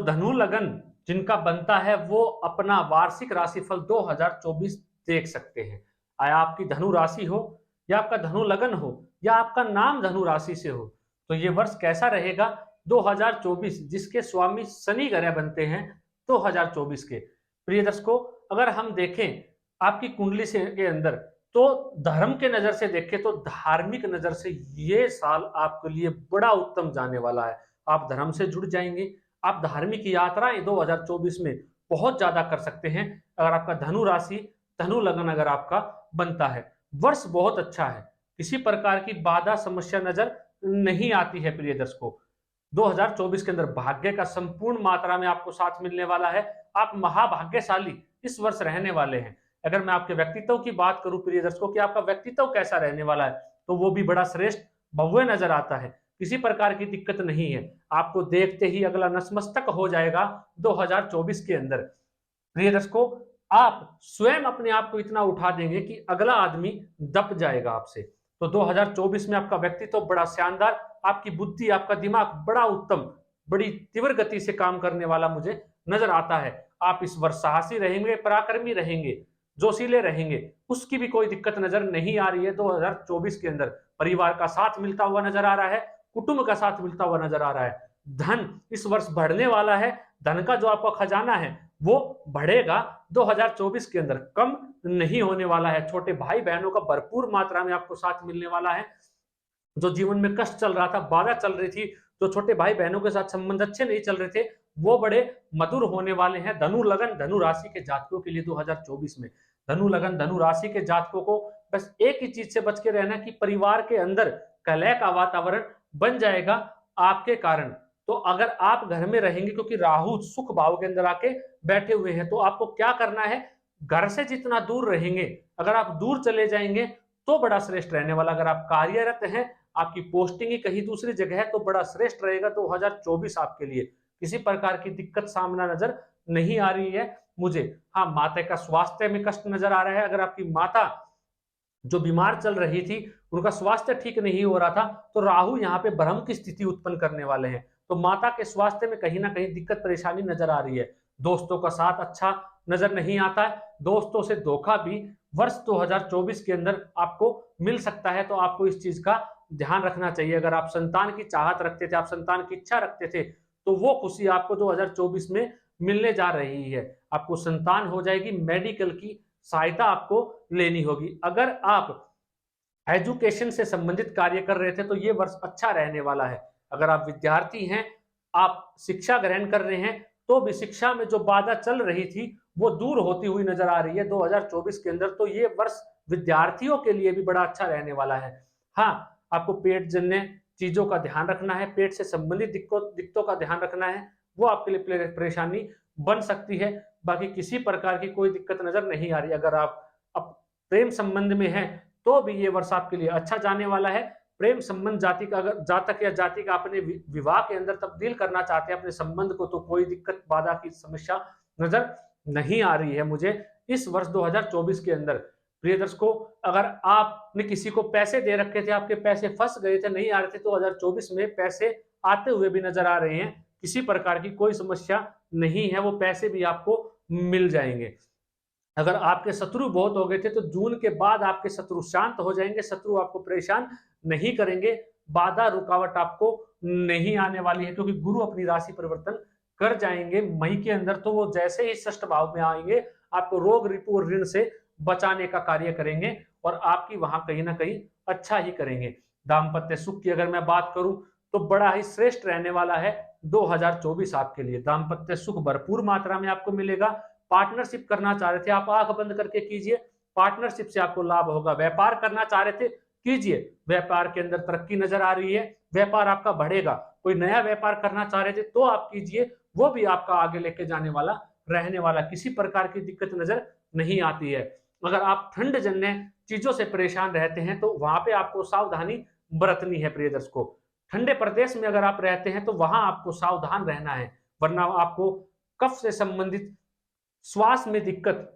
धनु लगन जिनका बनता है वो अपना वार्षिक राशिफल 2024 देख सकते हैं। आया आपकी धनु राशि हो या आपका धनु लगन हो या आपका नाम धनु राशि से हो, तो ये वर्ष कैसा रहेगा 2024 जिसके स्वामी शनि ग्रह बनते हैं 2024 के। प्रिय दर्शकों, अगर हम देखें आपकी कुंडली से के अंदर, तो धर्म के नजर से देखें तो धार्मिक नजर से ये साल आपके लिए बड़ा उत्तम जाने वाला है। आप धर्म से जुड़ जाएंगे, आप धार्मिक यात्राएं 2024 में बहुत ज्यादा कर सकते हैं अगर आपका धनु राशि धनु लगन अगर आपका बनता है। वर्ष बहुत अच्छा है, किसी प्रकार की बाधा समस्या नजर नहीं आती है। प्रिय दर्शकों, 2024 के अंदर भाग्य का संपूर्ण मात्रा में आपको साथ मिलने वाला है। आप महाभाग्यशाली इस वर्ष रहने वाले हैं। अगर मैं आपके व्यक्तित्व की बात करूं प्रिय दर्शकों कि आपका व्यक्तित्व कैसा रहने वाला है, तो वो भी बड़ा श्रेष्ठ भव्य नजर आता है। किसी प्रकार की दिक्कत नहीं है, आपको देखते ही अगला नतमस्तक हो जाएगा 2024 के अंदर। प्रिय दर्शकों, आप स्वयं अपने आप को इतना उठा देंगे कि अगला आदमी दब जाएगा आपसे। तो 2024 में आपका व्यक्तित्व बड़ा शानदार, आपकी बुद्धि आपका दिमाग बड़ा उत्तम, बड़ी तीव्र गति से काम करने वाला मुझे नजर आता है। आप इस वर्ष साहसी रहेंगे, पराक्रमी रहेंगे, जोशीले रहेंगे, उसकी भी कोई दिक्कत नजर नहीं आ रही है। 2024 के अंदर परिवार का साथ मिलता हुआ नजर आ रहा है, कुटुंब का साथ मिलता हुआ नजर आ रहा है। धन इस वर्ष बढ़ने वाला है, धन का जो आपका खजाना है वो बढ़ेगा 2024 के अंदर, कम नहीं होने वाला है। छोटे भाई बहनों का भरपूर मात्रा में आपको साथ मिलने वाला है। जो जीवन में कष्ट चल रहा था, बाधा चल रही थी, जो छोटे भाई बहनों के साथ संबंध अच्छे नहीं चल रहे थे, वो बड़े मधुर होने वाले हैं। धनु लगन धनु राशि के जातकों के लिए 2024 में धनु लगन धनु राशि के जातकों को बस एक ही चीज से बच के रहना कि परिवार के अंदर कलह का वातावरण बन जाएगा आपके कारण। तो अगर आप घर में रहेंगे, क्योंकि राहु सुख भाव के अंदर आके बैठे हुए हैं, तो आपको क्या करना है, घर से जितना दूर रहेंगे, अगर आप दूर चले जाएंगे तो बड़ा श्रेष्ठ रहने वाला। अगर आप कार्यरत हैं, आपकी पोस्टिंग ही कहीं दूसरी जगह है, तो बड़ा श्रेष्ठ रहेगा 2024 आपके लिए। किसी प्रकार की दिक्कत सामना नजर नहीं आ रही है मुझे। हाँ, माता का स्वास्थ्य में कष्ट नजर आ रहा है। अगर आपकी माता जो बीमार चल रही थी, उनका स्वास्थ्य ठीक नहीं हो रहा था, तो राहु यहाँ पे भ्रम की स्थिति उत्पन्न करने वाले हैं। तो माता के स्वास्थ्य में कहीं ना कहीं दिक्कत परेशानी नजर आ रही है। दोस्तों का साथ अच्छा नजर नहीं आता है, दोस्तों से धोखा भी वर्ष 2024 के अंदर आपको मिल सकता है। तो आपको इस चीज का ध्यान रखना चाहिए। अगर आप संतान की चाहत रखते थे, आप संतान की इच्छा रखते थे, तो वो खुशी आपको 2024 में मिलने जा रही है। आपको संतान हो जाएगी, मेडिकल की सहायता आपको लेनी होगी। अगर आप एजुकेशन से संबंधित कार्य कर रहे थे, तो ये वर्ष अच्छा रहने वाला है। अगर आप विद्यार्थी हैं, आप शिक्षा ग्रहण कर रहे हैं, तो भी शिक्षा में जो बाधा चल रही थी वो दूर होती हुई नजर आ रही है 2024 के अंदर। तो ये वर्ष विद्यार्थियों के लिए भी बड़ा अच्छा रहने वाला है। हाँ, आपको पेट जन्य चीजों का ध्यान रखना है, पेट से संबंधित दिक्कतों का ध्यान रखना है, वो आपके लिए परेशानी बन सकती है। बाकी किसी प्रकार की कोई दिक्कत नजर नहीं आ रही। अगर आप प्रेम संबंध में हैं, तो भी ये वर्ष आपके लिए अच्छा जाने वाला है। प्रेम संबंध जाति का अगर जातक या जाति का अपने विवाह के अंदर तब्दील करना चाहते हैं अपने संबंध को, तो कोई दिक्कत बाधा की समस्या नजर नहीं आ रही है मुझे इस वर्ष 2024 के अंदर। प्रिय दर्शकों, अगर आपने किसी को पैसे दे रखे थे, आपके पैसे फंस गए थे, नहीं आ रहे थे, तो 2024 में पैसे आते हुए भी नजर आ रहे हैं। किसी प्रकार की कोई समस्या नहीं है, वो पैसे भी आपको मिल जाएंगे। अगर आपके शत्रु बहुत हो गए थे, तो जून के बाद आपके शत्रु शांत हो जाएंगे, शत्रु आपको परेशान नहीं करेंगे, बाधा रुकावट आपको नहीं आने वाली है, क्योंकि गुरु अपनी राशि परिवर्तन कर जाएंगे मई के अंदर। तो वो जैसे ही षष्ठ भाव में आएंगे, आपको रोग रिपु और ऋण से बचाने का कार्य करेंगे और आपकी वहां कहीं ना कहीं अच्छा ही करेंगे। दाम्पत्य सुख की अगर मैं बात करूं, तो बड़ा ही श्रेष्ठ रहने वाला है 2024 आपके लिए। दाम्पत्य सुख भरपूर मात्रा में आपको मिलेगा। पार्टनरशिप करना चाह रहे थे, आप आंख बंद करके कीजिए, पार्टनरशिप से आपको लाभ होगा। व्यापार करना चाह रहे थे, कीजिए, व्यापार के अंदर तरक्की नजर आ रही है, व्यापार आपका बढ़ेगा। कोई नया व्यापार करना चाह रहे थे, तो आप कीजिए, वो भी आपका आगे लेके जाने वाला रहने वाला। किसी प्रकार की दिक्कत नजर नहीं आती है। अगर आप ठंड जन्य चीजों से परेशान रहते हैं, तो वहां पे आपको सावधानी बरतनी है। प्रिय दर्शकों, ठंडे प्रदेश में अगर आप रहते हैं, तो वहां आपको सावधान रहना है, वरना आपको कफ से संबंधित, श्वास में दिक्कत,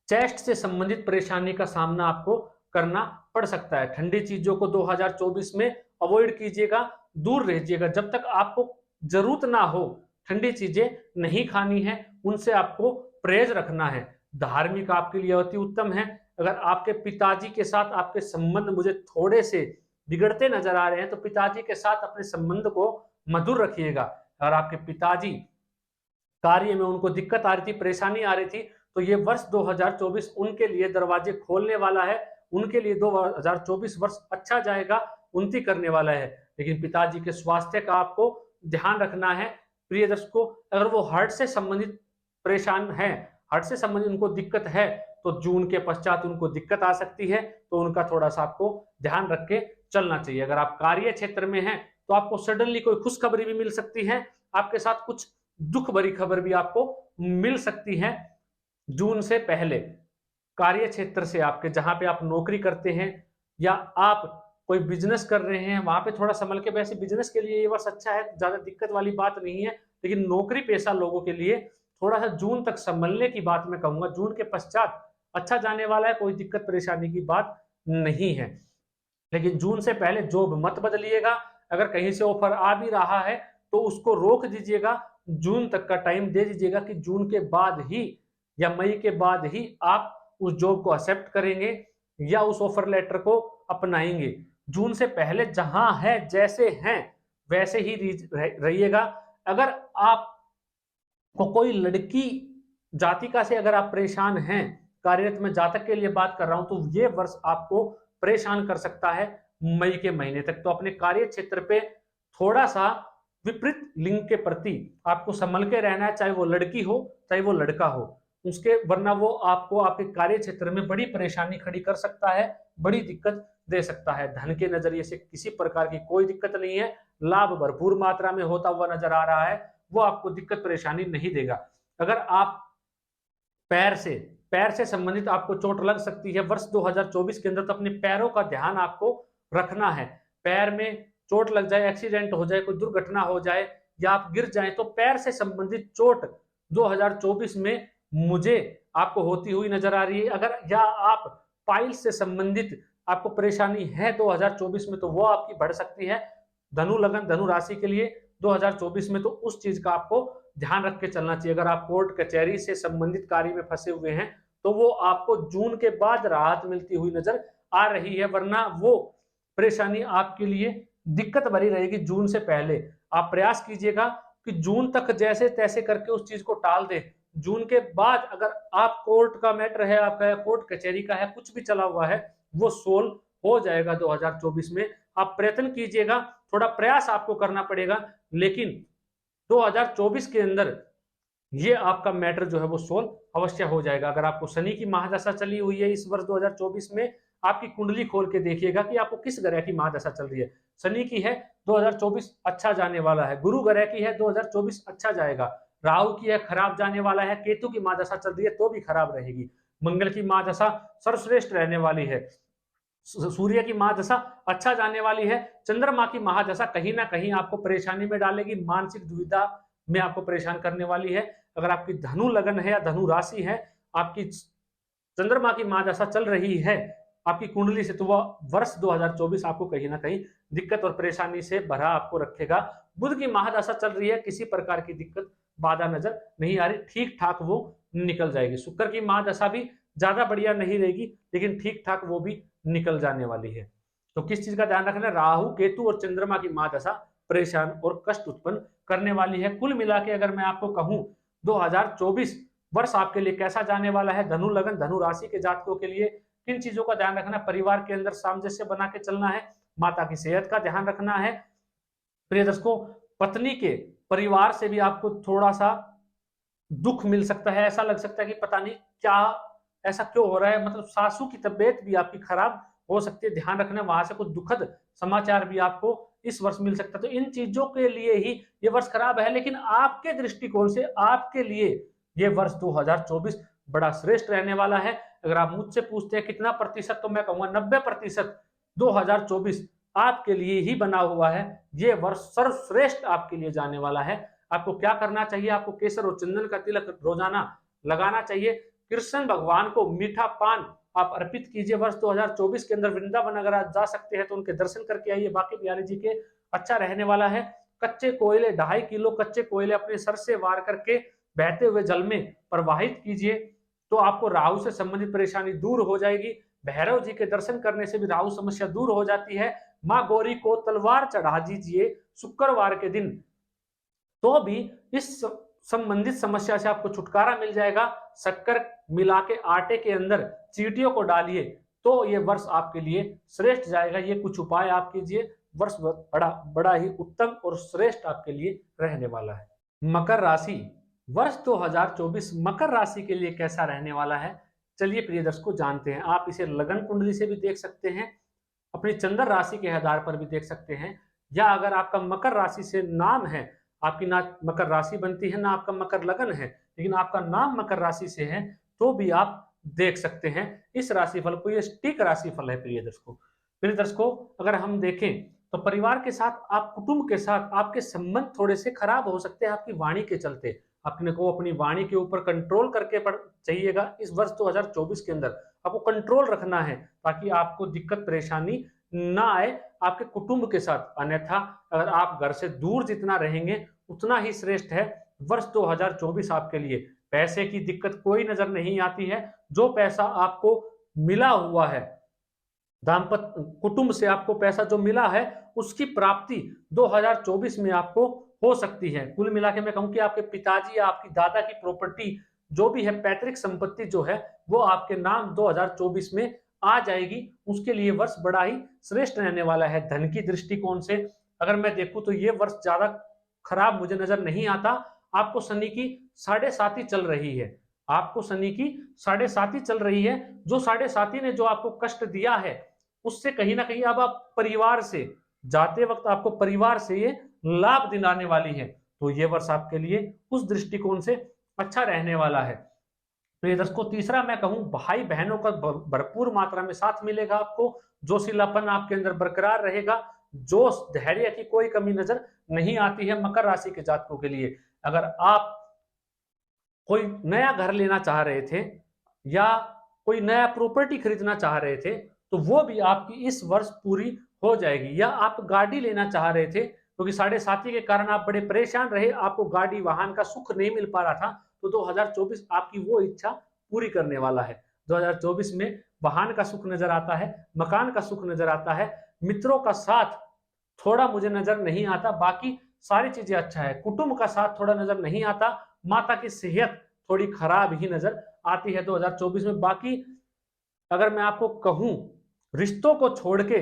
चेस्ट से संबंधित परेशानी का सामना आपको करना पड़ सकता है। ठंडी चीजों को 2024 में अवॉइड कीजिएगा, दूर रहिएगा। जब तक आपको जरूरत ना हो, ठंडी चीजें नहीं खानी है, उनसे आपको परहेज रखना है। धार्मिक आपके लिए अति उत्तम है। अगर आपके पिताजी के साथ आपके संबंध मुझे थोड़े से बिगड़ते नजर आ रहे हैं, तो पिताजी के साथ अपने संबंध को मधुर रखिएगा। अगर आपके पिताजी कार्य में उनको दिक्कत आ रही थी, परेशानी आ रही थी, तो ये वर्ष 2024 उनके लिए दरवाजे खोलने वाला है। उनके लिए 2024 वर्ष अच्छा जाएगा, उन्नति करने वाला है। लेकिन पिताजी के स्वास्थ्य का आपको ध्यान रखना है। प्रिय दर्शकों, अगर वो हार्ट से संबंधित परेशान है, हार्ट से संबंधित उनको दिक्कत है, तो जून के पश्चात उनको दिक्कत आ सकती है, तो उनका थोड़ा सा आपको ध्यान रख के चलना चाहिए। अगर आप कार्य क्षेत्र में हैं, तो आपको सडनली कोई खुशखबरी भी मिल सकती है, आपके साथ कुछ दुख भरी खबर भी आपको मिल सकती है जून से पहले। कार्य क्षेत्र से आपके, जहां पे आप नौकरी करते हैं या आप कोई बिजनेस कर रहे हैं, वहां पे थोड़ा संभल के, वैसे बिजनेस के लिए ये वर्ष अच्छा है, ज्यादा दिक्कत वाली बात नहीं है। लेकिन नौकरी पेशा लोगों के लिए थोड़ा सा जून तक संभलने की बात मैं कहूंगा। जून के पश्चात अच्छा जाने वाला है, कोई दिक्कत परेशानी की बात नहीं है। लेकिन जून से पहले जॉब मत बदलिएगा। अगर कहीं से ऑफर आ भी रहा है, तो उसको रोक दीजिएगा, जून तक का टाइम दे दीजिएगा कि जून के बाद ही या मई के बाद ही आप उस जॉब को एक्सेप्ट करेंगे या उस ऑफर लेटर को अपनाएंगे। जून से पहले जहां है, जैसे हैं वैसे ही रहिएगा। अगर आप को कोई लड़की जातिका से अगर आप परेशान हैं, कार्यरत में जातक के लिए बात कर रहा हूं, तो ये वर्ष आपको परेशान कर सकता है मई के महीने तक। तो अपने कार्य क्षेत्र पे थोड़ा सा विपरीत लिंग के प्रति आपको संभल के रहना है, चाहे वो लड़की हो चाहे वो लड़का हो उसके, वरना वो आपको आपके कार्य क्षेत्र में बड़ी परेशानी खड़ी कर सकता है, बड़ी दिक्कत दे सकता है। धन के नजरिए से किसी प्रकार की कोई दिक्कत नहीं है, लाभ भरपूर मात्रा में होता हुआ नजर आ रहा है, वो आपको दिक्कत परेशानी नहीं देगा। अगर आप पैर से संबंधित आपको चोट लग सकती है वर्ष 2024 के अंदर, तो अपने पैरों का ध्यान आपको रखना है। पैर में चोट लग जाए, एक्सीडेंट हो जाए, कोई दुर्घटना हो जाए या आप गिर जाएं, तो पैर से संबंधित चोट 2024 में मुझे आपको होती हुई नजर आ रही है। अगर या आप पाइल्स से संबंधित आपको परेशानी है 2024 में, तो वो आपकी बढ़ सकती है। धनु लगन, धनु राशि के लिए 2024 में तो उस चीज का आपको ध्यान रख के चलना चाहिए। अगर आप कोर्ट कचहरी से संबंधित कार्य में फंसे हुए हैं, तो वो आपको जून के बाद राहत मिलती हुई नजर आ रही है, वरना वो परेशानी आपके लिए दिक्कत भरी रहेगी। जून से पहले आप प्रयास कीजिएगा कि जून तक जैसे तैसे करके उस चीज को टाल दें। जून के बाद अगर आप कोर्ट का मैटर है, आपका कोर्ट कचहरी का है, कुछ भी चला हुआ है, वो सोल्व हो जाएगा 2024 में। आप प्रयत्न कीजिएगा, थोड़ा प्रयास आपको करना पड़ेगा, लेकिन 2024 के अंदर ये आपका मैटर जो है वो सोल्व अवश्य हो जाएगा। अगर आपको शनि की महादशा चली हुई है इस वर्ष 2024 में, आपकी कुंडली खोल के देखिएगा कि आपको किस ग्रह की महादशा चल रही है। शनि की है 2024 अच्छा जाने वाला है, गुरु ग्रह की है 2024 अच्छा जाएगा, राहु की है खराब जाने वाला है, केतु की महादशा चल रही है तो भी खराब रहेगी, मंगल की महादशा सर्वश्रेष्ठ रहने वाली है, सूर्य की महादशा अच्छा जाने वाली है, चंद्रमा की महादशा कहीं ना कहीं आपको परेशानी में डालेगी, मानसिक दुविधा में आपको परेशान करने वाली है। अगर आपकी धनु लगन है या धनु राशि है, आपकी चंद्रमा की महादशा चल रही है आपकी कुंडली से, तो वह वर्ष 2024 आपको कहीं ना कहीं दिक्कत और परेशानी से भरा आपको रखेगा। बुध की महादशा चल रही है, किसी प्रकार की दिक्कत बाधा नजर नहीं आ रही, ठीक ठाक वो निकल जाएगी। शुक्र की महादशा भी ज्यादा बढ़िया नहीं रहेगी, लेकिन ठीक ठाक वो भी निकल जाने वाली है। तो किस चीज का ध्यान रखना है, राहु केतु और चंद्रमा की महादशा परेशान और कष्ट उत्पन्न करने वाली है। कुल मिला के अगर मैं आपको कहूं 2024 वर्ष आपके लिए कैसा जाने वाला है, धनु लगन धनु राशि के जातकों के लिए किन चीजों का ध्यान रखना है, परिवार के अंदर सामंजस्य बना के चलना है, माता की सेहत का ध्यान रखना है। प्रिय दर्शकों, पत्नी के परिवार से भी आपको थोड़ा सा दुख मिल सकता है, ऐसा लग सकता है कि पता नहीं क्या ऐसा क्यों हो रहा है, मतलब सासू की तबीयत भी आपकी खराब हो सकती है, ध्यान रखना, वहां से कुछ दुखद समाचार भी आपको इस वर्ष मिल सकता है। तो इन चीजों के लिए ही ये वर्ष खराब है, लेकिन आपके दृष्टिकोण से आपके लिए ये वर्ष 2024 बड़ा श्रेष्ठ रहने वाला है। अगर आप मुझसे पूछते हैं कितना प्रतिशत, तो मैं कहूंगा 90% 2024 आपके लिए ही बना हुआ है। ये वर्ष सर्वश्रेष्ठ आपके लिए जाने वाला है। आपको क्या करना चाहिए, आपको केसर और चंदन का तिलक रोजाना लगाना चाहिए। कृष्ण भगवान को मीठा पान आप अर्पित कीजिए। वर्ष 2024 के अंदर वृंदावन अगर आप जा सकते हैं तो उनके दर्शन करके आइए, बाकी बिहारी जी के, अच्छा रहने वाला है। कच्चे कोयले 2.5 किलो कच्चे कोयले अपने सर से वार करके बहते हुए जल में प्रवाहित कीजिए, तो आपको राहु से संबंधित परेशानी दूर हो जाएगी। भैरव जी के दर्शन करने से भी राहु समस्या दूर हो जाती है। माँ गौरी को तलवार चढ़ा दीजिए शुक्रवार के दिन, तो भी इस संबंधित समस्या से आपको छुटकारा मिल जाएगा। शक्कर मिला के आटे के अंदर चींटियों को डालिए, तो ये वर्ष आपके लिए श्रेष्ठ जाएगा। ये कुछ उपाय आप कीजिए, वर्ष बड़ा बड़ा ही उत्तम और श्रेष्ठ आपके लिए रहने वाला है। मकर राशि, वर्ष 2024 मकर राशि के लिए कैसा रहने वाला है, चलिए प्रिय दर्शकों जानते हैं। आप इसे लगन कुंडली से भी देख सकते हैं, अपनी चंद्र राशि के आधार पर भी देख सकते हैं, या अगर आपका मकर राशि से नाम है, आपकी ना मकर राशि बनती है ना आपका मकर लगन है, लेकिन आपका नाम मकर राशि से है, तो भी आप देख सकते हैं इस राशिफल को। ये सटीक राशिफल है प्रिय दर्शकों अगर हम देखें तो परिवार के साथ, आप कुटुंब के साथ आपके संबंध थोड़े से खराब हो सकते हैं आपकी वाणी के चलते। अपने को अपनी वाणी के ऊपर कंट्रोल करके चाहिएगा। इस वर्ष 2024 के अंदर आपको कंट्रोल रखना है, ताकि आपको दिक्कत परेशानी ना आए आपके कुटुंब के साथ। अन्यथा अगर आप घर से दूर जितना रहेंगे उतना ही श्रेष्ठ है वर्ष 2024 आपके लिए। पैसे की दिक्कत कोई नजर नहीं आती है। जो पैसा आपको मिला हुआ है, दाम्पत्य कुटुंब से आपको पैसा जो मिला है, उसकी प्राप्ति 2024 में आपको हो सकती है। कुल मिला के मैं कहूं कि आपके पिताजी या आपकी दादा की प्रॉपर्टी जो भी है, पैतृक संपत्ति जो है, वो आपके नाम 2024 में आ जाएगी। उसके लिए वर्ष बड़ा ही श्रेष्ठ रहने वाला है। धन की दृष्टिकोण से अगर मैं देखूं तो ये वर्ष ज्यादा खराब मुझे नजर नहीं आता। आपको शनि की 7.5 चल रही है, आपको शनि की 7.5 चल रही है। जो 7.5 ने जो आपको कष्ट दिया है, उससे कहीं ना कहीं अब आप परिवार से जाते वक्त आपको परिवार से ये लाभ दिलाने वाली है। तो ये वर्ष आपके लिए उस दृष्टिकोण से अच्छा रहने वाला है। प्रिय दर्शकों तीसरा मैं कहूं, भाई बहनों का भरपूर मात्रा में साथ मिलेगा आपको। जोशीलापन आपके अंदर बरकरार रहेगा। जोश धैर्य की कोई कमी नजर नहीं आती है मकर राशि के जातकों के लिए। अगर आप कोई नया घर लेना चाह रहे थे या कोई नया प्रॉपर्टी खरीदना चाह रहे थे, तो वो भी आपकी इस वर्ष पूरी हो जाएगी। या आप गाड़ी लेना चाह रहे थे, क्योंकि 7.5 के कारण आप बड़े परेशान रहे, आपको गाड़ी वाहन का सुख नहीं मिल पा रहा था, तो 2024 आपकी वो इच्छा पूरी करने वाला है। 2024 में वाहन का सुख नजर आता है, मकान का सुख नजर आता है। मित्रों का साथ थोड़ा मुझे नजर नहीं आता, बाकी सारी चीजें अच्छा है। कुटुंब का साथ थोड़ा नजर नहीं आता। माता की सेहत थोड़ी खराब ही नजर आती है 2024 में। बाकी अगर मैं आपको कहूं, रिश्तों को छोड़ के,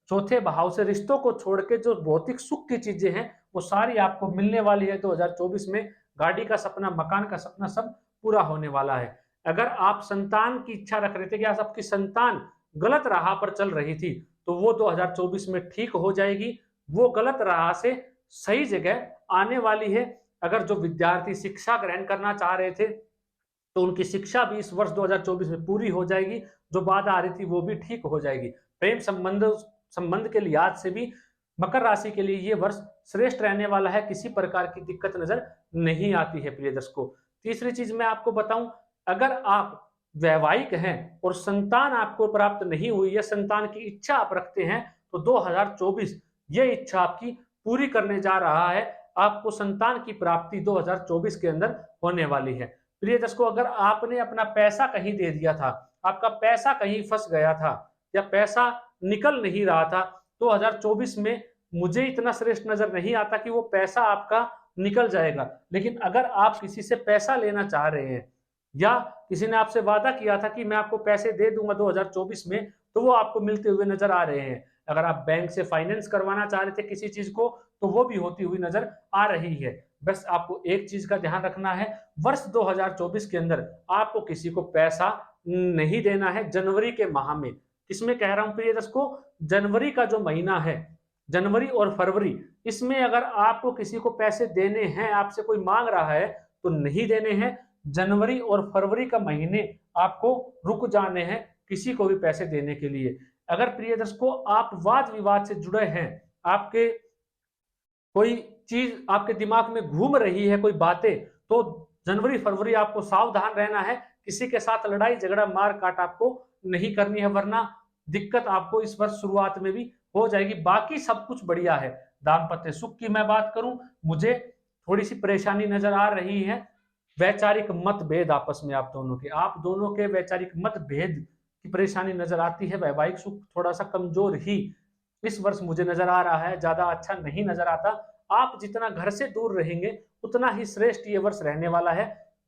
चौथे भाव से रिश्तों को छोड़ के जो भौतिक सुख की चीजें हैं, वो सारी आपको मिलने वाली है 2024 में। गाड़ी का सपना, मकान का सपना सब पूरा होने वाला है। अगर आप संतान की इच्छा रख रहे थे कि आपकी संतान गलत राह पर चल रही थी, तो वो 2024 में ठीक हो जाएगी। वो गलत राह से सही जगह आने वाली है। अगर जो विद्यार्थी शिक्षा ग्रहण करना चाह रहे थे, तो उनकी शिक्षा भी इस वर्ष 2024 में पूरी हो जाएगी। जो बाधा आ रही थी वो भी ठीक हो जाएगी। प्रेम संबंध के लिहाज से भी मकर राशि के लिए ये वर्ष श्रेष्ठ रहने वाला है। किसी प्रकार की दिक्कत नजर नहीं आती है प्रिय दर्शकों। तीसरी चीज मैं आपको बताऊं, अगर आप वैवाहिक हैं और संतान आपको प्राप्त नहीं हुई या संतान की इच्छा आप रखते हैं, तो 2024 ये इच्छा आपकी पूरी करने जा रहा है। आपको संतान की प्राप्ति 2024 के अंदर होने वाली है। प्रिय दर्शकों अगर आपने अपना पैसा कहीं दे दिया था, आपका पैसा कहीं फंस गया था या पैसा निकल नहीं रहा था, 2024 में मुझे इतना श्रेष्ठ नजर नहीं आता कि वो पैसा आपका निकल जाएगा। लेकिन अगर आप किसी से पैसा लेना चाह रहे हैं या किसी ने आपसे वादा किया था कि मैं आपको पैसे दे दूंगा 2024 में, तो वो आपको मिलते हुए नजर आ रहे हैं। अगर आप बैंक से फाइनेंस करवाना चाह रहे थे किसी चीज को, तो वो भी होती हुई नजर आ रही है। बस आपको एक चीज का ध्यान रखना है, वर्ष 2024 के अंदर आपको किसी को पैसा नहीं देना है जनवरी के माह में। किसमें कह रहा हूं प्रिय दर्शकों, जनवरी का जो महीना है, जनवरी और फरवरी, इसमें अगर आपको किसी को पैसे देने हैं, आपसे कोई मांग रहा है, तो नहीं देने हैं। जनवरी और फरवरी का महीने आपको रुक जाने हैं किसी को भी पैसे देने के लिए। अगर प्रिय दर्शकों आप वाद विवाद से जुड़े हैं, आपके कोई चीज आपके दिमाग में घूम रही है, कोई बातें, तो जनवरी फरवरी आपको सावधान रहना है। किसी के साथ लड़ाई झगड़ा मार काट आपको नहीं करनी है, वरना दिक्कत आपको इस वर्ष शुरुआत में भी हो जाएगी। बाकी सब कुछ बढ़िया है। दाम्पत्य सुख की मैं बात करूं, मुझे थोड़ी सी परेशानी नजर आ रही है। वैचारिक मतभेद आपस में आप दोनों के वैचारिक मतभेद की परेशानी नजर आती है। वैवाहिक सुख थोड़ा सा कमजोर ही इस वर्ष मुझे नजर आ रहा है, ज्यादा अच्छा नहीं नजर आता। आप जितना घर से दूर रहेंगे उतना ही श्रेष्ठ ये वर्ष रहने वाला है।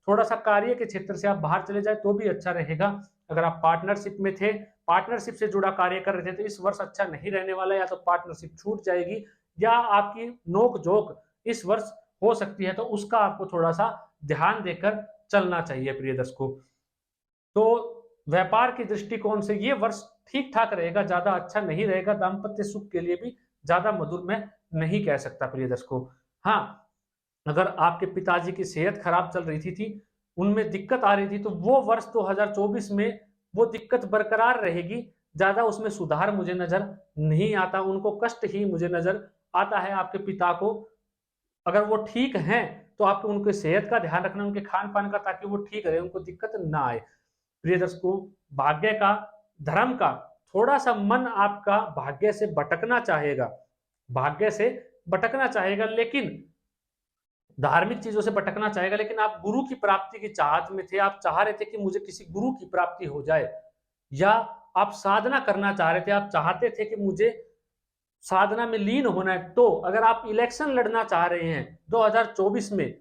थोड़ा सा कार्य के क्षेत्र से आप बाहर चले जाए तो भी अच्छा रहेगा। अगर आप पार्टनरशिप में थे, पार्टनरशिप से जुड़ा कार्य कर रहे थे, तो इस वर्ष अच्छा नहीं रहने वाला है। या तो पार्टनरशिप छूट जाएगी या आपकी नोक झोंक इस वर्ष हो सकती है, तो उसका आपको थोड़ा सा ध्यान देकर चलना चाहिए प्रिय दर्शकों। तो व्यापार के दृष्टिकोण से ये वर्ष ठीक ठाक रहेगा, ज्यादा अच्छा नहीं रहेगा। दाम्पत्य सुख के लिए भी ज्यादा मधुर मैं नहीं कह सकता प्रिय दर्शकों। हाँ, अगर आपके पिताजी की सेहत खराब चल रही थी, उनमें दिक्कत आ रही थी, तो वो वर्ष 2024 में वो दिक्कत बरकरार रहेगी। ज्यादा उसमें सुधार मुझे नजर नहीं आता, उनको कष्ट ही मुझे नजर आता है। आपके पिता को अगर वो ठीक हैं तो आपको उनके सेहत का ध्यान रखना, उनके खान पान का, ताकि वो ठीक रहे, उनको दिक्कत ना आए। प्रिय दर्शकों, भाग्य का, धर्म का थोड़ा सा मन आपका भाग्य से भटकना चाहेगा, भाग्य से भटकना चाहेगा, लेकिन धार्मिक चीजों से भटकना चाहेगा। लेकिन आप गुरु की प्राप्ति की चाहत में थे, आप चाह रहे थे कि मुझे किसी गुरु की प्राप्ति हो जाए, या आप साधना करना चाह रहे थे, आप चाहते थे कि मुझे साधना में लीन होना है। तो अगर आप इलेक्शन लड़ना चाह रहे हैं 2024 में,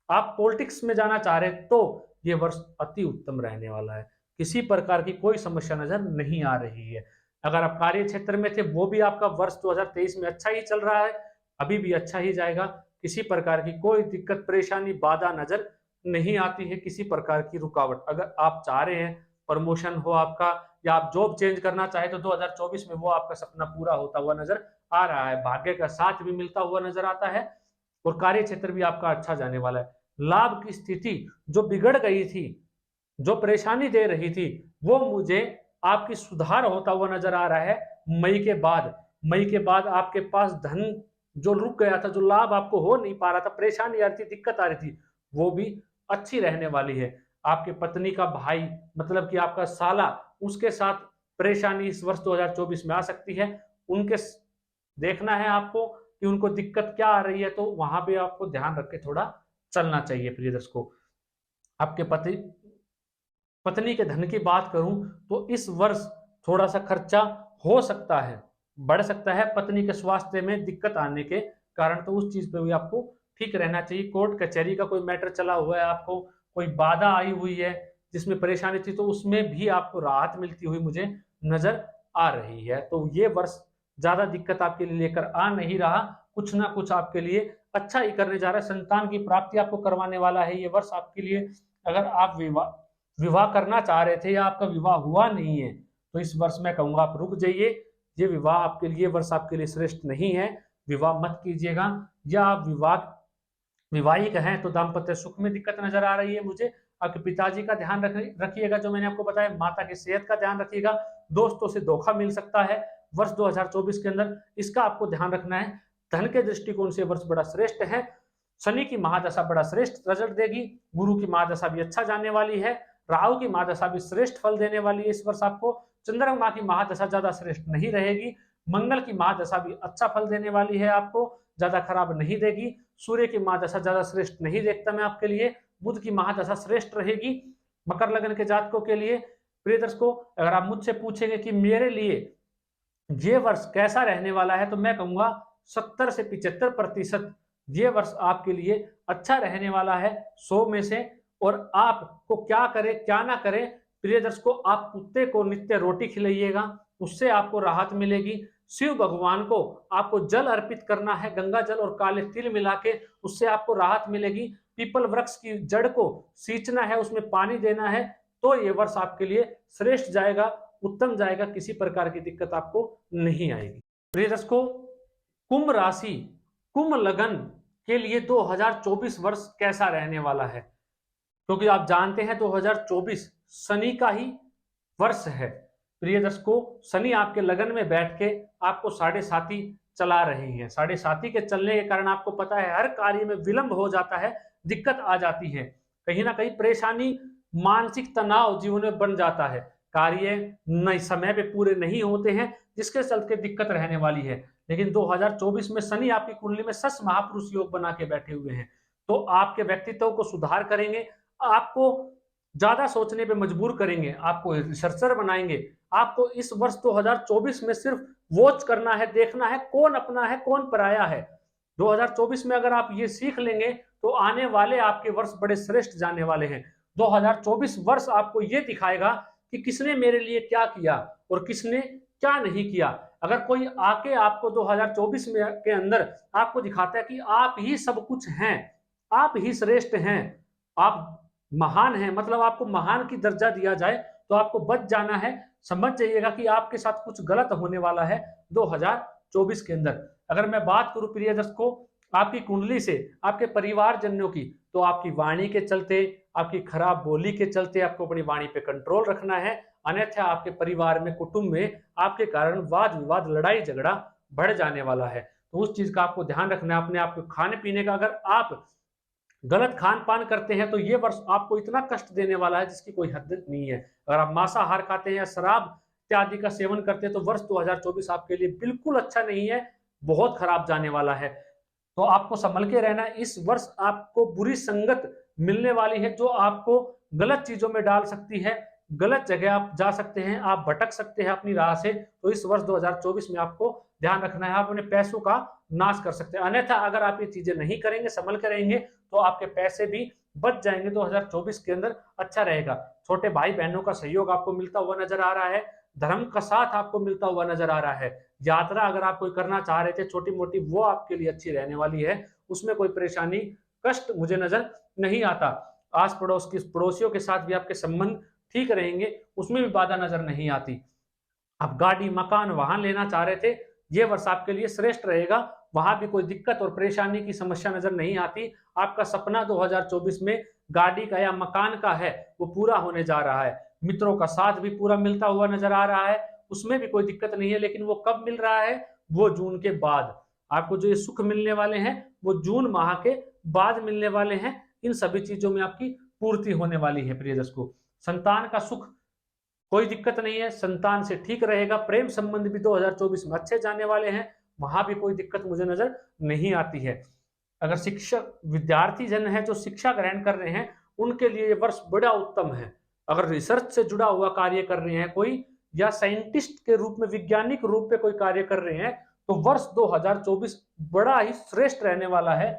आप पॉलिटिक्स में जाना चाह रहे हैं, तो ये वर्ष अति उत्तम रहने वाला है। किसी प्रकार की कोई समस्या नजर नहीं आ रही है। अगर आप कार्य क्षेत्र में थे, वो भी आपका वर्ष 2023 में अच्छा ही चल रहा है, अभी भी अच्छा ही जाएगा। किसी प्रकार की कोई दिक्कत, परेशानी, बाधा नजर नहीं आती है, किसी प्रकार की रुकावट। अगर आप चाह रहे हैं प्रमोशन हो आपका, या आप जॉब चेंज करना चाहे, तो 2024 में वो आपका सपना पूरा होता हुआ नजर आ रहा है। भाग्य का साथ भी मिलता हुआ नजर आता है, और कार्य क्षेत्र भी आपका अच्छा जाने वाला है। लाभ की स्थिति जो बिगड़ गई थी, जो परेशानी दे रही थी, वो मुझे आपकी सुधार होता हुआ नजर आ रहा है। मई के बाद आपके पास धन जो रुक गया था, जो लाभ आपको हो नहीं पा रहा था, परेशानी आ रही थी, दिक्कत आ रही थी, वो भी अच्छी रहने वाली है। आपके पत्नी का भाई, मतलब कि आपका साला, उसके साथ परेशानी इस वर्ष 2024 में आ सकती है। उनके देखना है आपको कि उनको दिक्कत क्या आ रही है, तो वहां पे आपको ध्यान रख के थोड़ा चलना चाहिए प्रिय दर्शकों। आपके पत्नी के धन की बात करूं तो इस वर्ष थोड़ा सा खर्चा हो सकता है, बढ़ सकता है, पत्नी के स्वास्थ्य में दिक्कत आने के कारण। तो उस चीज पे भी आपको ठीक रहना चाहिए। कोर्ट कचहरी का कोई मैटर चला हुआ है, आपको कोई बाधा आई हुई है जिसमें परेशानी थी, तो उसमें भी आपको राहत मिलती हुई मुझे नजर आ रही है। तो ये वर्ष ज्यादा दिक्कत आपके लिए लेकर आ नहीं रहा, कुछ ना कुछ आपके लिए अच्छा ही करने जा रहा है। संतान की प्राप्ति आपको करवाने वाला है ये वर्ष आपके लिए। अगर आप विवाह करना चाह रहे थे, या आपका विवाह हुआ नहीं है, तो इस वर्ष मैं कहूंगा आप रुक जाइए। ये विवाह आपके लिए, वर्ष आपके लिए श्रेष्ठ नहीं है, विवाह मत कीजिएगा। या आप विवाहिक हैं तो दाम्पत्य सुख में दिक्कत नजर आ रही है मुझे। आपके पिताजी का ध्यान रखिएगा, जो मैंने आपको बताया। माता की सेहत का ध्यान रखिएगा। दोस्तों से धोखा मिल सकता है वर्ष 2024 के अंदर, इसका आपको ध्यान रखना है। धन के दृष्टिकोण से वर्ष बड़ा श्रेष्ठ है। शनि की महादशा बड़ा श्रेष्ठ रिजल्ट देगी। गुरु की महादशा भी अच्छा जाने वाली है। राहु की महादशा भी श्रेष्ठ फल देने वाली है इस वर्ष आपको। चंद्रमा की महादशा ज्यादा श्रेष्ठ नहीं रहेगी। मंगल की महादशा भी अच्छा फल देने वाली है आपको, ज्यादा खराब नहीं देगी। सूर्य की महादशा ज्यादा श्रेष्ठ नहीं देखता मैं आपके लिए। बुध की महादशा श्रेष्ठ रहेगी मकर लग्न के जातकों के लिए। प्रिय दर्शकों, अगर आप मुझसे पूछेंगे कि मेरे लिए ये वर्ष कैसा रहने वाला है, तो मैं कहूंगा 70 से 75% ये वर्ष आपके लिए अच्छा रहने वाला है 100 में से। और आपको क्या करे क्या ना करे, प्रिय दर्शकों, आप कुत्ते को नित्य रोटी खिलाइएगा, उससे आपको राहत मिलेगी। शिव भगवान को आपको जल अर्पित करना है, गंगा जल और काले तिल मिला के, उससे आपको राहत मिलेगी। पीपल वृक्ष की जड़ को सींचना है, उसमें पानी देना है, तो ये वर्ष आपके लिए श्रेष्ठ जाएगा, उत्तम जाएगा, किसी प्रकार की दिक्कत आपको नहीं आएगी। प्रिय दर्शकों, कुंभ राशि, कुंभ लगन के लिए 2024 वर्ष कैसा रहने वाला है, क्योंकि आप जानते हैं 2024 शनि का ही वर्ष है। प्रिय दर्शकों, शनि आपके लगन में बैठ के आपको 7.5 चला रहे हैं। 7.5 के चलने के कारण आपको पता है हर कार्य में विलंब हो जाता है, दिक्कत आ जाती है, कहीं ना कहीं परेशानी, मानसिक तनाव जीवन में बन जाता है। कार्य नए समय पे पूरे नहीं होते हैं, जिसके चलते दिक्कत रहने वाली है। लेकिन 2024 में शनि आपकी कुंडली में सस महापुरुष योग बना के बैठे हुए हैं, तो आपके व्यक्तित्व को सुधार करेंगे, आपको ज्यादा सोचने पे मजबूर करेंगे, आपको रिसर्चर बनाएंगे। आपको इस वर्ष 2024 में सिर्फ वॉच करना है, देखना है कौन अपना है कौन पराया है। 2024 में अगर आप ये सीख लेंगे तो आने वाले आपके वर्ष बड़े श्रेष्ठ जाने वाले हैं। 2024 वर्ष आपको ये दिखाएगा कि किसने मेरे लिए क्या किया और किसने क्या नहीं किया। अगर कोई आके आपको 2024 में के अंदर आपको दिखाता है कि आप ही सब कुछ हैं, आप ही श्रेष्ठ हैं, आप महान हैं, मतलब आपको महान की दर्जा दिया जाए, तो आपको बच जाना है। समझ जाइएगा कि आपके साथ कुछ गलत होने वाला है 2024 के अंदर। अगर मैं बात करूं प्रिय दर्शकों आपकी कुंडली से आपके परिवारजनों की, तो आपकी वाणी के चलते, आपकी खराब बोली के चलते आपको अपनी वाणी पे कंट्रोल रखना है, अन्यथा आपके परिवार में, कुटुंब में आपके कारण वाद विवाद, लड़ाई झगड़ा बढ़ जाने वाला है। तो उस चीज का आपको ध्यान रखना है। अपने आप को खाने पीने का अगर आप गलत खान पान करते हैं तो ये वर्ष आपको इतना कष्ट देने वाला है जिसकी कोई हद नहीं है। अगर आप मांसाहार खाते हैं या शराब इत्यादि का सेवन करते हैं तो वर्ष 2024 आपके लिए बिल्कुल अच्छा नहीं है, बहुत खराब जाने वाला है। तो आपको संभल के रहना है। इस वर्ष आपको बुरी संगत मिलने वाली है जो आपको गलत चीजों में डाल सकती है, गलत जगह आप जा सकते हैं, आप भटक सकते हैं अपनी राह से। तो इस वर्ष 2024 में आपको ध्यान रखना है, आप अपने पैसों का नाश कर सकते हैं। अन्यथा अगर आप ये चीजें नहीं करेंगे, संभल के रहेंगे, तो आपके पैसे भी बच जाएंगे। 2024 के अंदर अच्छा रहेगा। छोटे भाई बहनों का सहयोग आपको मिलता हुआ नजर आ रहा है, धर्म का साथ आपको मिलता हुआ नजर आ रहा है। यात्रा अगर आप कोई करना चाह रहे थे छोटी मोटी, वो आपके लिए अच्छी रहने वाली है, उसमें कोई परेशानी कष्ट मुझे नजर नहीं आता। आस पड़ोस की पड़ोसियों के साथ भी आपके संबंध ठीक रहेंगे, उसमें भी बाधा नजर नहीं आती। आप गाड़ी मकान वाहन लेना चाह रहे थे, ये वर्ष आपके लिए श्रेष्ठ रहेगा, वहां भी कोई दिक्कत और परेशानी की समस्या नजर नहीं आती। आपका सपना 2024 में गाड़ी का या मकान का है, वो पूरा होने जा रहा है। मित्रों का साथ भी पूरा मिलता हुआ नजर आ रहा है, उसमें भी कोई दिक्कत नहीं है। लेकिन वो कब मिल रहा है? वो जून के बाद। आपको जो ये सुख मिलने वाले हैं वो जून माह के बाद मिलने वाले हैं। इन सभी चीजों में आपकी पूर्ति होने वाली है। प्रिय दर्शकों, संतान का सुख कोई दिक्कत नहीं है, संतान से ठीक रहेगा। प्रेम संबंध भी 2024 में अच्छे जाने वाले हैं, वहां भी कोई दिक्कत मुझे नजर नहीं आती है। अगर शिक्षक विद्यार्थी जन है जो शिक्षा ग्रहण कर रहे हैं, उनके लिए ये वर्ष बड़ा उत्तम है। अगर रिसर्च से जुड़ा हुआ कार्य कर रहे हैं कोई, या साइंटिस्ट के रूप में, वैज्ञानिक रूप में कोई कार्य कर रहे हैं, तो वर्ष 2024 बड़ा ही श्रेष्ठ रहने वाला है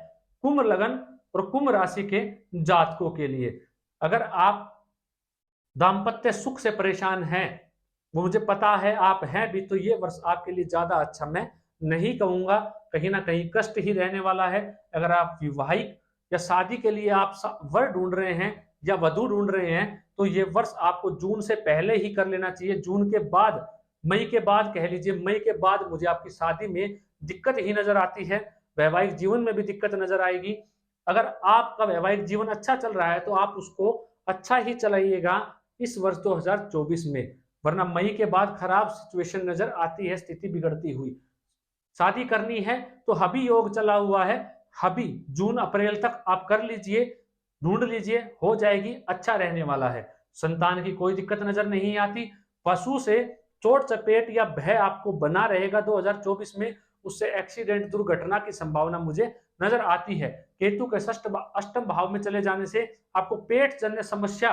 कुंभ लगन और कुंभ राशि के जातकों के लिए। अगर आप दाम्पत्य सुख से परेशान हैं, वो मुझे पता है आप हैं भी, तो ये वर्ष आपके लिए ज्यादा अच्छा मैं नहीं कहूंगा, कहीं ना कहीं कष्ट ही रहने वाला है। अगर आप विवाहिक या शादी के लिए आप वर ढूंढ रहे हैं या वधु ढूंढ रहे हैं, तो ये वर्ष आपको जून से पहले ही कर लेना चाहिए। जून के बाद, मई के बाद कह लीजिए, मई के बाद मुझे आपकी शादी में दिक्कत ही नजर आती है, वैवाहिक जीवन में भी दिक्कत नजर आएगी। अगर आपका वैवाहिक जीवन अच्छा चल रहा है तो आप उसको अच्छा ही चलाइएगा इस वर्ष 2024 में, वरना मई के बाद खराब सिचुएशन नजर आती है, स्थिति बिगड़ती हुई। शादी करनी है तो हबी योग चला हुआ है, हबी जून अप्रैल तक आप कर लीजिए, ढूंढ लीजिए, हो जाएगी, अच्छा रहने वाला है। संतान की कोई दिक्कत नजर नहीं आती। पशु से चोट चपेट या भय आपको बना रहेगा 2024 में, उससे एक्सीडेंट दुर्घटना की संभावना मुझे नजर आती है। केतु के अष्टम भाव में चले जाने से आपको पेट जन्य समस्या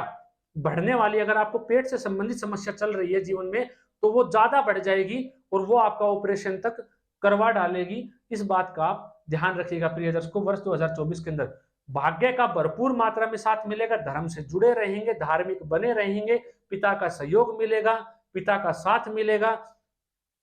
बढ़ने वाली। अगर आपको पेट से संबंधित समस्या चल रही है जीवन में, तो वो ज्यादा बढ़ जाएगी और वो आपका ऑपरेशन तक करवा डालेगी। इस बात का आप ध्यान रखिएगा प्रिय दर्शकों। वर्ष 2024 के अंदर भाग्य का भरपूर मात्रा में साथ मिलेगा, धर्म से जुड़े रहेंगे, धार्मिक बने रहेंगे, पिता का सहयोग मिलेगा, पिता का साथ मिलेगा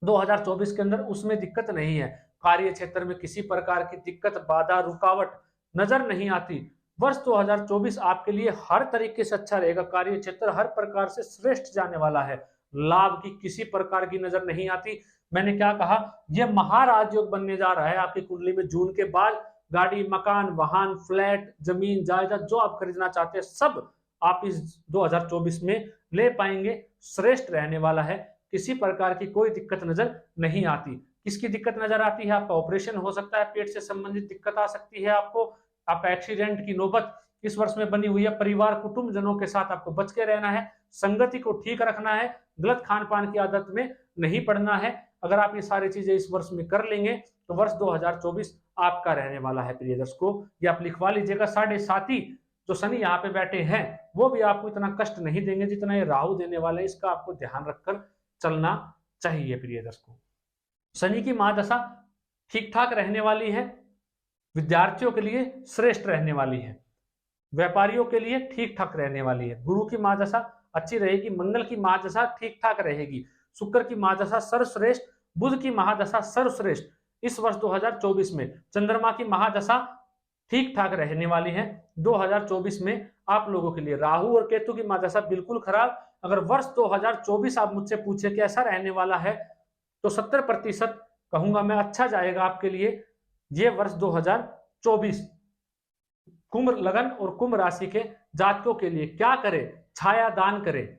2024 के अंदर, उसमें दिक्कत नहीं है। कार्य क्षेत्र में किसी प्रकार की दिक्कत, बाधा, रुकावट नजर नहीं आती। वर्ष 2024 आपके लिए हर तरीके से अच्छा रहेगा, कार्य क्षेत्र हर प्रकार से श्रेष्ठ जाने वाला है। लाभ की किसी प्रकार की नजर नहीं आती। मैंने क्या कहा, यह महाराज योग बनने जा रहा है आपकी कुंडली में। जून के बाद गाड़ी मकान वाहन फ्लैट जमीन जायदाद जो आप खरीदना चाहते हैं, सब आप इस 2024 में ले पाएंगे। श्रेष्ठ रहने वाला है, किसी प्रकार की कोई दिक्कत नजर नहीं आती। किसकी दिक्कत नजर आती है? आपका ऑपरेशन हो सकता है, पेट से संबंधित दिक्कत आ सकती है आपको, आपका एक्सीडेंट की नौबत इस वर्ष में बनी हुई है। परिवार कुटुंब जनों के साथ आपको बच के रहना है, संगति को ठीक रखना है, गलत खान पान की आदत में नहीं पड़ना है। अगर आप ये सारी चीजें इस वर्ष में कर लेंगे तो वर्ष 2024 आपका रहने वाला है प्रिय दर्शकों। ये आप लिखवा लीजिएगा। 7.5 जो शनि यहाँ पे बैठे हैं वो भी आपको इतना कष्ट नहीं देंगे जितना ये राहु देने वाले, इसका आपको ध्यान रखकर चलना चाहिए प्रिय दर्शकों। शनि की महादशा ठीक ठाक रहने वाली है, विद्यार्थियों के लिए श्रेष्ठ रहने वाली है, व्यापारियों के लिए ठीक ठाक रहने वाली है। गुरु की महादशा अच्छी रहेगी, मंगल की महादशा ठीक ठाक रहेगी, शुक्र की महादशा सर्वश्रेष्ठ, बुध की महादशा सर्वश्रेष्ठ। इस वर्ष 2024 में चंद्रमा की महादशा ठीक ठाक रहने वाली है। 2024 में आप लोगों के लिए राहु और केतु की महादशा बिल्कुल खराब। अगर वर्ष 2024 आप मुझसे पूछे कैसा रहने वाला है तो 70% कहूंगा मैं अच्छा जाएगा आपके लिए। ये वर्ष 2024 कुंभ लगन और कुंभ राशि के जातकों के लिए क्या करें? छाया दान करें।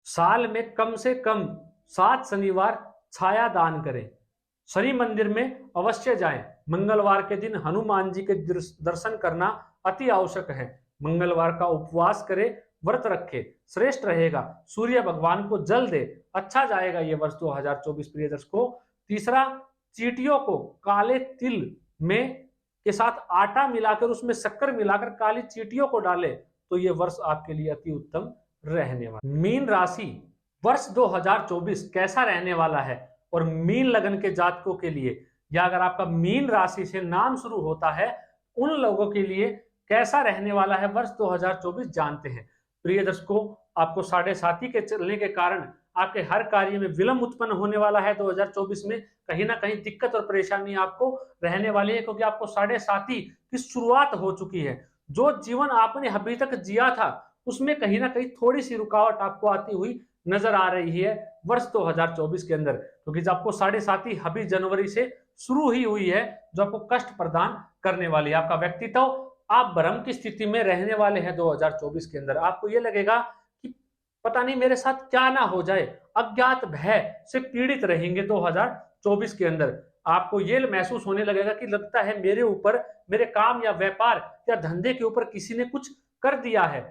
साल में कम से कम 7 शनिवार छाया दान करें। शनि मंदिर में अवश्य जाएं। मंगलवार के दिन हनुमान जी के दर्शन करना अति आवश्यक है। मंगलवार का उपवास करें, व्रत रखें, श्रेष्ठ रहेगा। सूर्य भगवान को जल दे, अच्छा जाएगा ये वर्ष 2024 प्रिय दर्शकों। तीसरा, चींटियों को काले तिल में के साथ आटा मिलाकर उसमें शक्कर मिलाकर काली चींटियों को डाले तो ये वर्ष आपके लिए अति उत्तम रहने वाला। मीन राशि वर्ष 2024 कैसा रहने वाला है और मीन लगन के जातकों के लिए, या अगर आपका मीन राशि से नाम शुरू होता है उन लोगों के लिए कैसा रहने वाला है वर्ष 2024 जानते हैं। प्रिय दर्शकों, आपको 7.5 के चलने के कारण आपके हर कार्य में विलंब उत्पन्न होने वाला है। 2024 में कहीं ना कहीं दिक्कत और परेशानी आपको रहने वाली है, क्योंकि आपको 7.5 की शुरुआत हो चुकी है। जो जीवन आपने अभी तक जिया था उसमें कहीं ना कहीं थोड़ी सी रुकावट आपको आती हुई नजर आ रही है वर्ष 2024 के अंदर, क्योंकि जब आपको 7.5 अभी जनवरी से शुरू ही हुई है जो आपको कष्ट प्रदान करने वाली है। आपका व्यक्तित्व आप भ्रम की स्थिति में रहने वाले हैं 2024 के अंदर। आपको यह लगेगा कि पता नहीं मेरे साथ क्या ना हो जाए, अज्ञात भय से पीड़ित रहेंगे 2024 के अंदर। आपको ये महसूस होने लगेगा कि लगता है मेरे ऊपर, मेरे काम या व्यापार या धंधे के ऊपर किसी ने कुछ कर दिया है,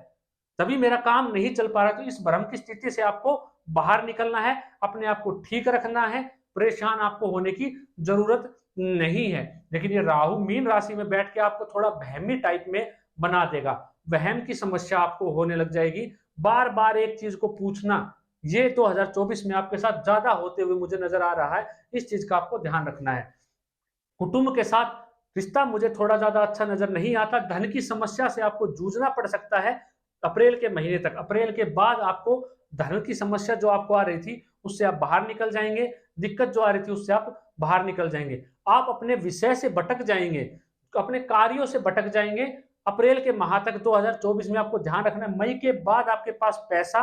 तभी मेरा काम नहीं चल पा रहा। तो इस भ्रम की स्थिति से आपको बाहर निकलना है, अपने आप को ठीक रखना है, परेशान आपको होने की जरूरत नहीं है। लेकिन ये राहु मीन राशि में बैठ के आपको थोड़ा वहमी टाइप में बना देगा। वहम की समस्या आपको होने लग जाएगी, बार बार एक चीज को पूछना, ये 2024 में आपके साथ ज्यादा होते हुए मुझे नजर आ रहा है। इस चीज का आपको ध्यान रखना है। कुटुंब के साथ रिश्ता मुझे थोड़ा ज्यादा अच्छा नजर नहीं आता। धन की समस्या से आपको जूझना पड़ सकता है अप्रैल के महीने तक। अप्रैल के बाद आपको धन की समस्या जो आपको आ रही थी उससे आप बाहर निकल जाएंगे, दिक्कत जो आ रही थी उससे आप बाहर निकल जाएंगे। आप अपने विषय से भटक जाएंगे, अपने कार्यों से भटक जाएंगे। अप्रैल के माह तक 2024 में आपको ध्यान रखना है। मई के बाद आपके पास पैसा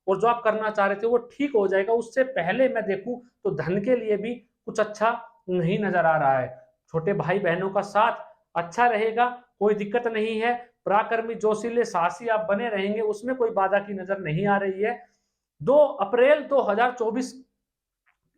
और जो आप करना चाह रहे थे वो ठीक हो जाएगा। उससे पहले मैं देखूं तो धन के लिए भी कुछ अच्छा नहीं नजर आ रहा है। छोटे भाई बहनों का साथ अच्छा रहेगा, कोई दिक्कत नहीं है। पराक्रमी जोशीले साहसी आप बने रहेंगे, उसमें कोई बाधा की नजर नहीं आ रही है। 2 अप्रैल 2024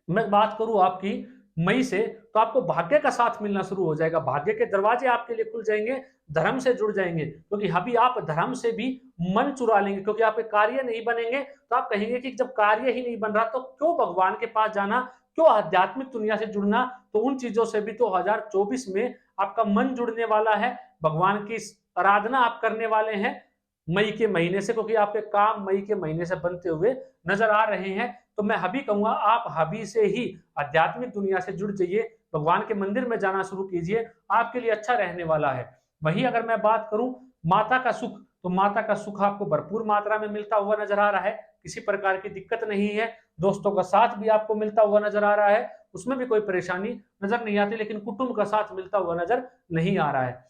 मैं बात करूं आपकी मई से, तो आपको भाग्य का साथ मिलना शुरू हो जाएगा। भाग्य के दरवाजे आपके लिए खुल जाएंगे, धर्म से जुड़ जाएंगे, क्योंकि अभी आप धर्म से भी मन चुरा लेंगे, क्योंकि आपके कार्य नहीं बनेंगे तो आप कहेंगे कि जब कार्य ही नहीं बन रहा तो क्यों भगवान के पास जाना, क्यों आध्यात्मिक दुनिया से जुड़ना। तो उन चीजों से भी 2024 में आपका मन जुड़ने वाला है। भगवान की आराधना आप करने वाले हैं मई के महीने से, क्योंकि आपके काम मई के महीने से बनते हुए नजर आ रहे हैं। तो मैं अभी कहूंगा आप अभी से ही आध्यात्मिक दुनिया से जुड़ जाइए, भगवान के मंदिर में जाना शुरू कीजिए, आपके लिए अच्छा रहने वाला है। वही अगर मैं बात करूं माता का सुख, तो माता का सुख आपको भरपूर मात्रा में मिलता हुआ नजर आ रहा है, किसी प्रकार की दिक्कत नहीं है। दोस्तों का साथ भी आपको मिलता हुआ नजर आ रहा है, उसमें भी कोई परेशानी नजर नहीं आती। लेकिन कुटुंब का साथ मिलता हुआ नजर नहीं आ रहा है।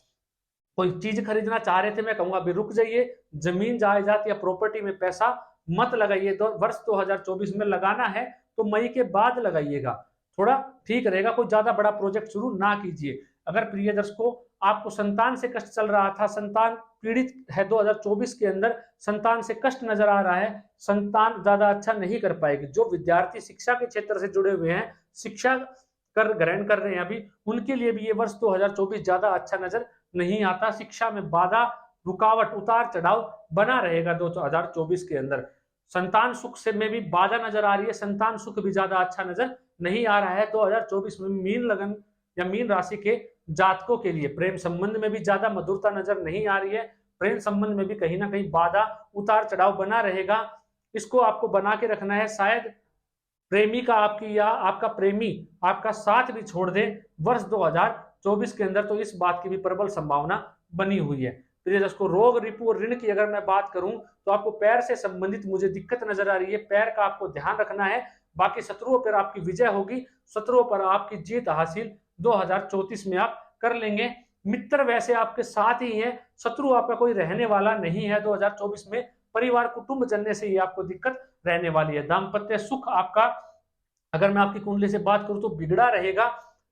कोई चीज खरीदना चाह रहे थे, मैं कहूंगा अभी रुक जाइए। जमीन जायदाद या प्रॉपर्टी में पैसा मत लगाइए। वर्ष 2024 में लगाना है तो मई के बाद लगाइएगा, थोड़ा ठीक रहेगा। कोई ज्यादा बड़ा प्रोजेक्ट शुरू ना कीजिए। अगर प्रिय दर्शकों आपको संतान से कष्ट चल रहा था, संतान पीड़ित है 2024 के अंदर, संतान से कष्ट नजर आ रहा है, संतान ज्यादा अच्छा नहीं कर पाएगी। जो विद्यार्थी शिक्षा के क्षेत्र से जुड़े हुए हैं, शिक्षा कर ग्रहण कर रहे हैं अभी, उनके लिए भी ये वर्ष 2024 ज्यादा अच्छा नजर नहीं आता। शिक्षा में बाधा रुकावट, उतार चढ़ाव बना रहेगा 2024 के अंदर। संतान सुख से में भी बाधा नजर आ रही है, संतान सुख भी ज्यादा अच्छा नजर नहीं आ रहा है 2024 में। मीन लगन या मीन राशि के जातकों के लिए प्रेम संबंध में भी ज्यादा मधुरता नजर नहीं आ रही है, प्रेम संबंध में भी कहीं ना कहीं बाधा उतार चढ़ाव बना रहेगा। इसको आपको बना के रखना है। शायद प्रेमिका आपकी या आपका प्रेमी आपका साथ भी छोड़ दे वर्ष 2024 के अंदर, तो इस बात की भी प्रबल संभावना बनी हुई है। प्रिय दर्शकों, रोग रिपु और ऋण की अगर मैं बात करूं तो आपको पैर से संबंधित मुझे दिक्कत नजर आ रही है, पैर का आपको ध्यान रखना है। बाकी शत्रुओं पर आपकी विजय होगी, शत्रुओं पर आपकी जीत हासिल 2034 में आप कर लेंगे। मित्र वैसे आपके साथ ही है, शत्रु आपका कोई रहने वाला नहीं है 2024 में। परिवार कुटुंब चलने से ही आपको दिक्कत रहने वाली है। दाम्पत्य सुख आपका, अगर मैं आपकी कुंडली से बात करूं तो बिगड़ा रहेगा।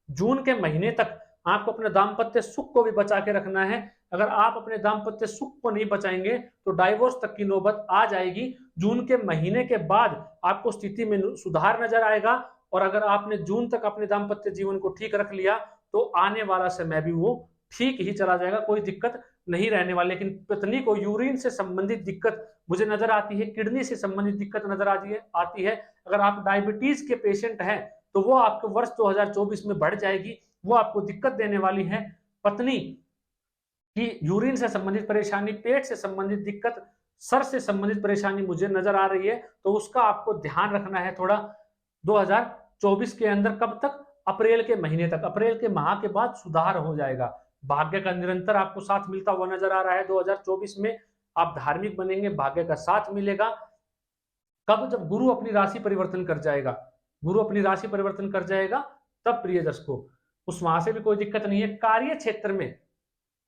जून के महीने तक आपको अपने दाम्पत्य सुख को भी बचा के रखना है। अगर आप अपने दाम्पत्य सुख को नहीं बचाएंगे तो डाइवोर्स तक की नौबत आ जाएगी। जून के महीने के बाद आपको स्थिति में सुधार नजर आएगा, और अगर आपने जून तक अपने दाम्पत्य जीवन को ठीक रख लिया तो आने वाला समय भी वो ठीक ही चला जाएगा, कोई दिक्कत नहीं रहने वाली। लेकिन पत्नी को यूरिन से संबंधित दिक्कत मुझे नजर आती है, किडनी से संबंधित दिक्कत नजर आती है। अगर आप डायबिटीज के पेशेंट हैं तो वो आपके वर्ष 2024 में बढ़ जाएगी, वो आपको दिक्कत देने वाली है। पत्नी की यूरिन से संबंधित परेशानी, पेट से संबंधित दिक्कत, सर से संबंधित परेशानी मुझे नजर आ रही है, तो उसका आपको ध्यान रखना है थोड़ा 2024 के अंदर। कब तक? अप्रैल के महीने तक। अप्रैल के माह के बाद सुधार हो जाएगा। भाग्य का निरंतर आपको साथ मिलता हुआ नजर आ रहा है 2024 में। आप धार्मिक बनेंगे, भाग्य का साथ मिलेगा। कब? जब गुरु अपनी राशि परिवर्तन कर जाएगा। गुरु अपनी राशि परिवर्तन कर जाएगा तब प्रिय दर्शकों उस माह से भी कोई दिक्कत नहीं है। कार्य क्षेत्र में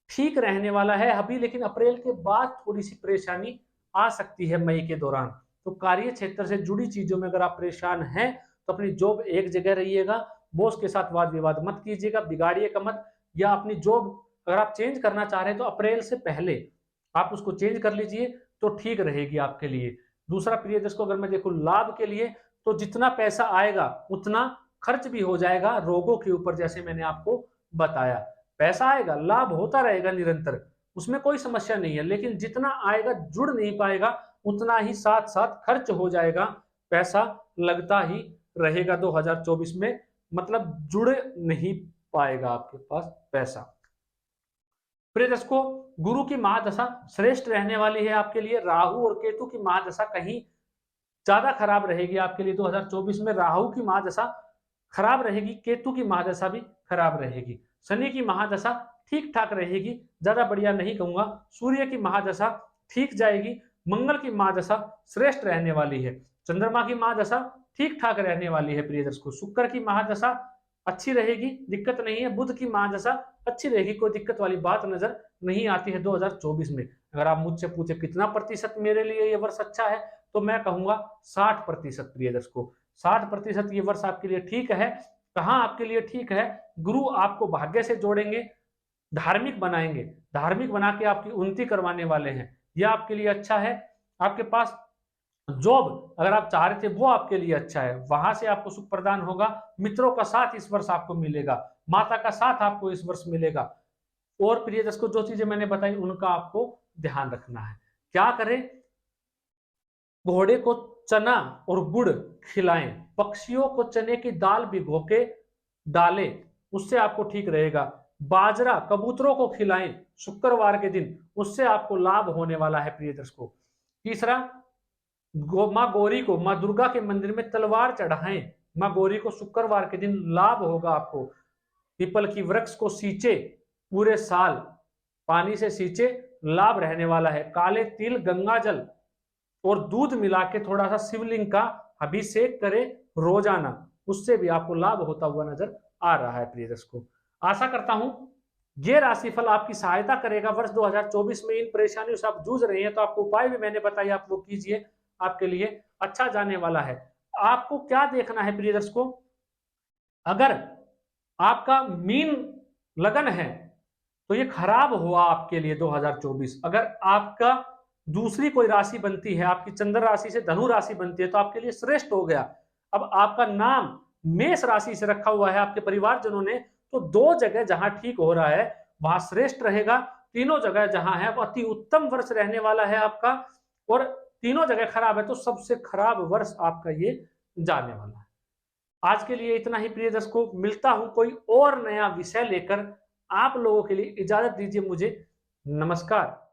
ठीक रहने वाला है अभी, लेकिन अप्रैल के बाद थोड़ी सी परेशानी आ सकती है मई के दौरान। तो कार्य क्षेत्र से जुड़ी चीजों में अगर आप परेशान हैं तो अपनी जॉब एक जगह रहिएगा, बॉस के साथ वाद विवाद मत कीजिएगा, बिगाड़िएगा मत। या अपनी जॉब अगर आप चेंज करना चाह रहे हैं तो अप्रैल से पहले आप उसको चेंज कर लीजिए तो ठीक रहेगी आपके लिए। दूसरा प्रिय दर्शकों, अगर मैं देखूं लाभ के लिए, तो जितना पैसा आएगा उतना खर्च भी हो जाएगा रोगों के ऊपर। जैसे मैंने आपको बताया, पैसा आएगा, लाभ होता रहेगा निरंतर, उसमें कोई समस्या नहीं है, लेकिन जितना आएगा जुड़ नहीं पाएगा, उतना ही साथ साथ खर्च हो जाएगा। पैसा लगता ही रहेगा 2024 में, मतलब जुड़ नहीं पाएगा आपके पास पैसा। प्रिय दर्शकों, गुरु की महादशा श्रेष्ठ रहने वाली है आपके लिए। राहु और केतु की महादशा कहीं ज्यादा खराब रहेगी आपके लिए 2024 में। राहु की महादशा खराब रहेगी, केतु की महादशा भी खराब रहेगी। शनि की महादशा ठीक ठाक रहेगी, ज्यादा बढ़िया नहीं कहूंगा। सूर्य की महादशा ठीक जाएगी। मंगल की महादशा श्रेष्ठ रहने वाली है। चंद्रमा की महादशा ठीक ठाक रहने वाली है प्रिय दर्शकों। शुक्र की महादशा अच्छी रहेगी, दिक्कत नहीं है। बुध की महादशा अच्छी रहेगी, कोई दिक्कत वाली बात नजर नहीं आती है 2024 में। अगर आप मुझसे पूछे कितना प्रतिशत मेरे लिए ये वर्ष अच्छा है, तो मैं कहूंगा 60% प्रिय दर्शकों। 60% ये वर्ष आपके लिए ठीक है। कहां आपके लिए ठीक है? गुरु आपको भाग्य से जोड़ेंगे, धार्मिक बनाएंगे, धार्मिक बना के आपकी उन्नति करवाने वाले हैं, यह आपके लिए अच्छा है। आपके पास जॉब अगर आप चाह रहे थे वो आपके लिए अच्छा है, वहां से आपको सुख प्रदान होगा। मित्रों का साथ इस वर्ष आपको मिलेगा, माता का साथ आपको इस वर्ष मिलेगा। और प्रिय दर्शकों, जो चीजें मैंने बताई उनका आपको ध्यान रखना है। क्या करें? घोड़े को चना और गुड़ खिलाएं, पक्षियों को चने की दाल भिगो के डालें, उससे आपको ठीक रहेगा। बाजरा कबूतरों को खिलाएं शुक्रवार के दिन, उससे आपको लाभ होने वाला है प्रिय दर्शकों। तीसरा, माँ गौरी को, माँ दुर्गा के मंदिर में तलवार चढ़ाएं। माँ गौरी को शुक्रवार के दिन लाभ होगा आपको। पीपल की वृक्ष को सींचे, पूरे साल पानी से सींचे, लाभ रहने वाला है। काले तिल, गंगा जल और दूध मिला के थोड़ा सा शिवलिंग का अभिषेक करें रोजाना, उससे भी आपको लाभ होता हुआ नजर आ रहा है प्रिय दर्शकों। आशा करता हूं ये राशिफल आपकी सहायता करेगा वर्ष 2024 में। इन परेशानियों से आप जूझ रहे हैं तो आपको उपाय भी मैंने बताया, आप वो कीजिए, आपके लिए अच्छा जाने वाला है। आपको क्या देखना है प्रिय दर्शकों? अगर आपका मीन लगन है तो ये खराब हुआ आपके लिए 2024। अगर आपका दूसरी कोई राशि बनती है, आपकी चंद्र राशि से धनु राशि बनती है, तो आपके लिए श्रेष्ठ हो गया। अब आपका नाम मेष राशि से रखा हुआ है आपके परिवारजनों ने, तो दो जगह जहां ठीक हो रहा है वहां श्रेष्ठ रहेगा। तीनों जगह जहां है वो अति उत्तम वर्ष रहने वाला है आपका, और तीनों जगह खराब है तो सबसे खराब वर्ष आपका ये जाने वाला है। आज के लिए इतना ही प्रिय दर्शकों, मिलता हूं कोई और नया विषय लेकर। आप लोगों के लिए इजाजत दीजिए मुझे। नमस्कार।